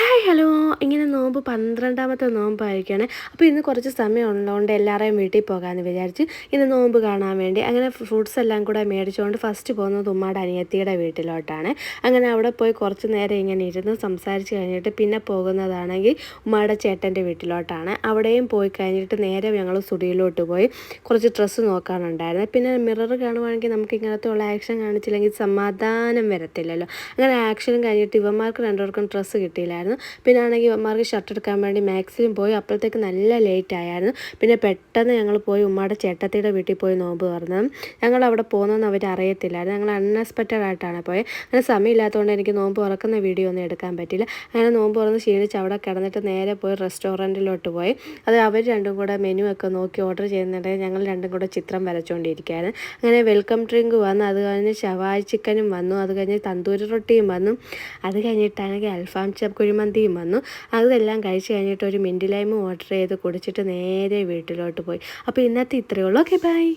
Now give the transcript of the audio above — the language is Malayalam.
Hi hello. ഇങ്ങനെ നോമ്പ് 12ാമത്തെ നോമ്പായിരിക്കുകയാണ്. അപ്പോൾ ഇന്ന് കുറച്ച് സമയം ഉള്ളതുകൊണ്ട് എല്ലാവരെയും വീട്ടിൽ പോകാമെന്ന് വിചാരിച്ച് ഇന്ന് നോമ്പ് കാണാൻ വേണ്ടി അങ്ങനെ ഫ്രൂട്ട്സ് എല്ലാം കൂടെ മേടിച്ചുകൊണ്ട് ഫസ്റ്റ് പോകുന്നത് ഉമ്മയുടെ അനിയത്തിയുടെ വീട്ടിലോട്ടാണ്. അങ്ങനെ അവിടെ പോയി കുറച്ച് നേരം ഇങ്ങനെ ഇരുന്ന് സംസാരിച്ച് കഴിഞ്ഞിട്ട് പിന്നെ പോകുന്നതാണെങ്കിൽ ഉമ്മയുടെ ചേട്ടൻ്റെ വീട്ടിലോട്ടാണ്. അവിടെയും പോയി കഴിഞ്ഞിട്ട് നേരെ ഞങ്ങൾ സ്റ്റുഡിയോയിലോട്ട് പോയി കുറച്ച് ഡ്രസ്സ് നോക്കാനുണ്ടായിരുന്നു. പിന്നെ മിറർ കാണുവാണെങ്കിൽ നമുക്ക് ഇങ്ങനത്തെ ഉള്ള ആക്ഷൻ കാണിച്ചില്ലെങ്കിൽ സമാധാനം വരത്തില്ലല്ലോ. അങ്ങനെ ആക്ഷനും കഴിഞ്ഞിട്ട് ഇവന്മാർക്ക് രണ്ടുപേർക്കും ഡ്രസ്സ് കിട്ടിയില്ലായിരുന്നു. പിന്നെ ആണെങ്കിൽ ഇവന്മാർക്ക് ഷർട്ട് എടുക്കാൻ വേണ്ടി മാക്സിലും പോയി. അപ്പോഴത്തേക്ക് നല്ല ലേറ്റ് ആയിരുന്നു. പിന്നെ പെട്ടെന്ന് ഞങ്ങൾ പോയി ഉമ്മയുടെ ചേട്ടത്തിയുടെ വീട്ടിൽ പോയി നോമ്പ് തുറന്നത്. ഞങ്ങൾ അവിടെ പോകുന്നതെന്ന് അവർ അറിയത്തില്ലായിരുന്നു. ഞങ്ങൾ അൺഎക്സ്പെക്റ്റഡ് ആയിട്ടാണ് പോയത്. അങ്ങനെ സമയമില്ലാത്തതുകൊണ്ട് എനിക്ക് നോമ്പ് തുറക്കുന്ന വീഡിയോ ഒന്നും എടുക്കാൻ പറ്റില്ല. അങ്ങനെ നോമ്പ് തുറന്ന് ക്ഷീണിച്ച് അവിടെ കിടന്നിട്ട് നേരെ പോയി റെസ്റ്റോറൻറ്റിലോട്ട് പോയി. അത് അവർ രണ്ടും കൂടെ മെനു ഒക്കെ നോക്കി ഓർഡർ ചെയ്യുന്നുണ്ടെങ്കിൽ ഞങ്ങൾ രണ്ടും കൂടെ ചിത്രം വരച്ചുകൊണ്ടിരിക്കുകയാണ്. അങ്ങനെ വെൽക്കം ഡ്രിങ്ക് വന്നു, അത് കഴിഞ്ഞ് ഷവായി ചിക്കനും വന്നു, അത് കഴിഞ്ഞ് തന്തൂരി റൊട്ടിയും വന്നു, അത് കഴിഞ്ഞിട്ടാണെങ്കിൽ അൽഫാം കുഴിമന്തിയും വന്നു. അതെല്ലാം കഴിച്ച് കഴിഞ്ഞിട്ട് ഒരു മിൻറ്റ് ലൈമും ഓർഡർ ചെയ്ത് കുടിച്ചിട്ട് നേരെ വീട്ടിലോട്ട് പോയി. അപ്പോൾ ഇന്നത്തെ ഇത്രയേ ഉള്ളൂ. Okay, by.